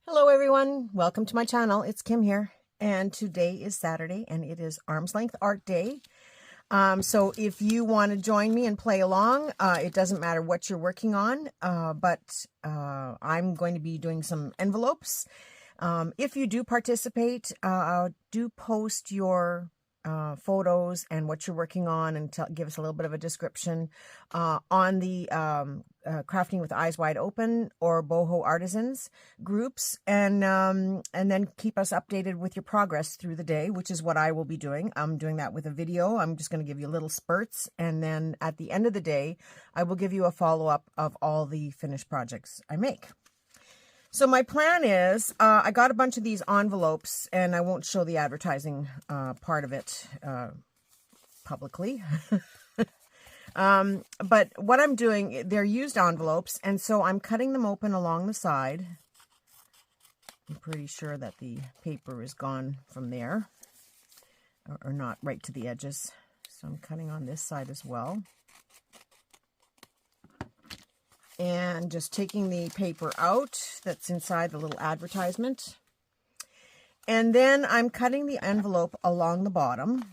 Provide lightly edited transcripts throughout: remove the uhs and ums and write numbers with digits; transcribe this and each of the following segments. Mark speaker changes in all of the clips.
Speaker 1: Hello everyone, welcome to my channel. It's Kim here, and today is Saturday and it is Arm's Length Art Day. So if you want to join me and play along, it doesn't matter what you're working on, but I'm going to be doing some envelopes. If you do participate, do post your photos and what you're working on, and give us a little bit of a description on the Crafting with Eyes Wide Open or Boho Artisans groups, and then keep us updated with your progress through the day, which is what I will be doing. I'm doing that with a video. I'm just going to give you little spurts, and then at the end of the day I will give you a follow-up of all the finished projects I make. So my plan is, I got a bunch of these envelopes, and I won't show the advertising part of it publicly. But what I'm doing, they're used envelopes, and so I'm cutting them open along the side. I'm pretty sure that the paper is gone from there, or not right to the edges. So I'm cutting on this side as well. And just taking the paper out that's inside the little advertisement. And then I'm cutting the envelope along the bottom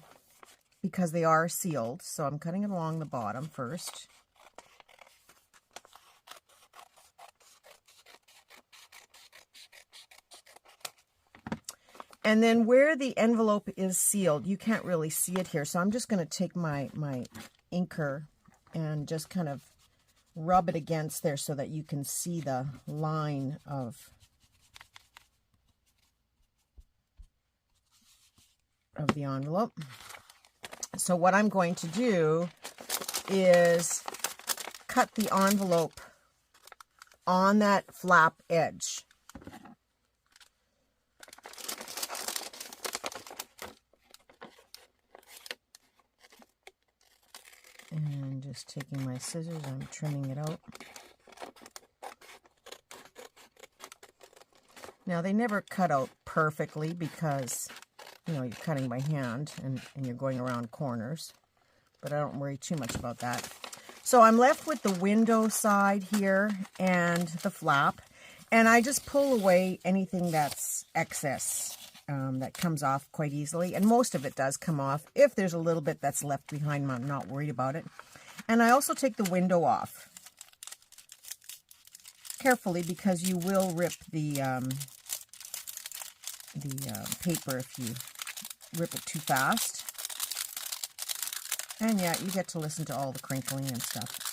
Speaker 1: because they are sealed. So I'm cutting it along the bottom first. And then where the envelope is sealed, you can't really see it here. So I'm just going to take my inker and just kind of rub it against there so that you can see the line of the envelope. So what I'm going to do is cut the envelope on that flap edge. And just taking my scissors, I'm trimming it out. Now, they never cut out perfectly because, you know, you're cutting by hand and you're going around corners. But I don't worry too much about that. So I'm left with the window side here and the flap. And I just pull away anything that's excess. That comes off quite easily, and most of it does come off. If there's a little bit that's left behind, I'm not worried about it. And I also take the window off carefully because you will rip the paper if you rip it too fast. And yeah, you get to listen to all the crinkling and stuff.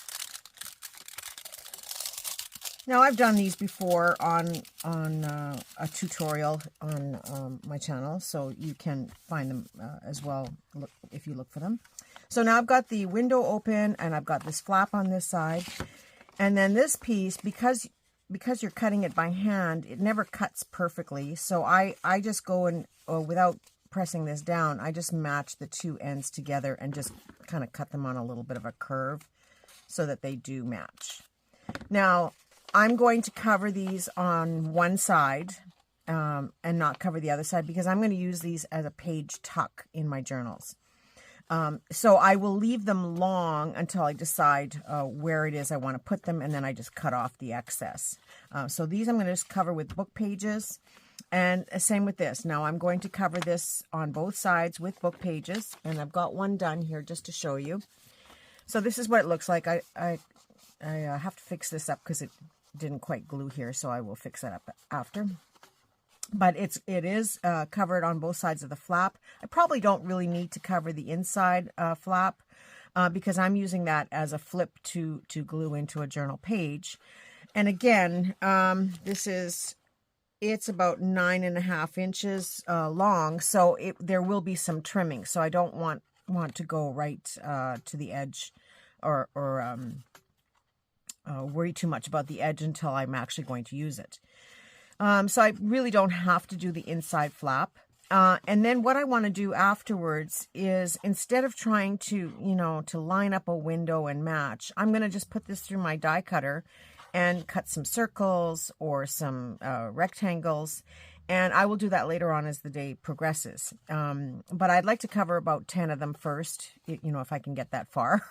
Speaker 1: Now, I've done these before on a tutorial on my channel, so you can find them as well if you look for them. So now I've got the window open, and I've got this flap on this side. And then this piece, because you're cutting it by hand, it never cuts perfectly. So I just go and, without pressing this down, I just match the two ends together and just kind of cut them on a little bit of a curve so that they do match. Now, I'm going to cover these on one side and not cover the other side because I'm going to use these as a page tuck in my journals. So I will leave them long until I decide where it is I want to put them, and then I just cut off the excess. So these I'm going to just cover with book pages, and same with this. Now I'm going to cover this on both sides with book pages, and I've got one done here just to show you. So this is what it looks like. I have to fix this up because it didn't quite glue here, so I will fix that up after. But it is covered on both sides of the flap. I probably don't really need to cover the inside flap because I'm using that as a flip to glue into a journal page. And again, it's about 9.5 inches long, so there will be some trimming. So I don't want to go right to the edge or worry too much about the edge until I'm actually going to use it. So I really don't have to do the inside flap. And then what I want to do afterwards is, instead of trying to, to line up a window and match, I'm going to just put this through my die cutter and cut some circles or some rectangles. And I will do that later on as the day progresses. But I'd like to cover about 10 of them first, you know, if I can get that far.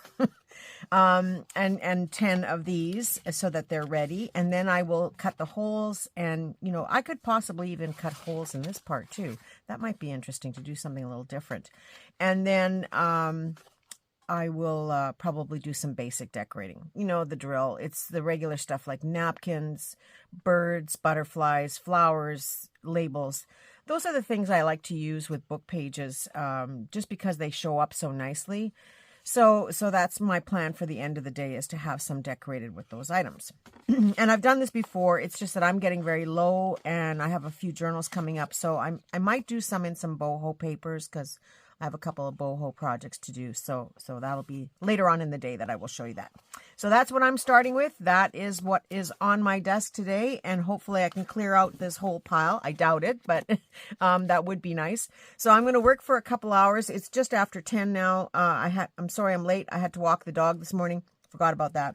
Speaker 1: And 10 of these so that they're ready. And then I will cut the holes, and, you know, I could possibly even cut holes in this part too. That might be interesting to do something a little different. And then I will probably do some basic decorating. You know the drill. It's the regular stuff like napkins, birds, butterflies, flowers, labels. Those are the things I like to use with book pages, just because they show up so nicely. So that's my plan for the end of the day, is to have some decorated with those items. And I've done this before. It's just that I'm getting very low, and I have a few journals coming up. So I might do some in some boho papers, because I have a couple of boho projects to do. So that'll be later on in the day that I will show you that. So that's what I'm starting with. That is what is on my desk today. And hopefully I can clear out this whole pile. I doubt it, but that would be nice. So I'm going to work for a couple hours. It's just after 10 now. I'm sorry I'm late. I had to walk the dog this morning. Forgot about that.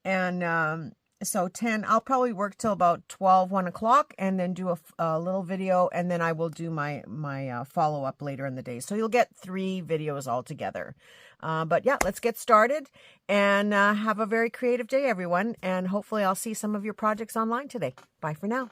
Speaker 1: And so 10, I'll probably work till about 12, 1 o'clock, and then do a little video, and then I will do my follow-up later in the day. So you'll get 3 videos altogether. But yeah, let's get started, and have a very creative day, everyone. And hopefully I'll see some of your projects online today. Bye for now.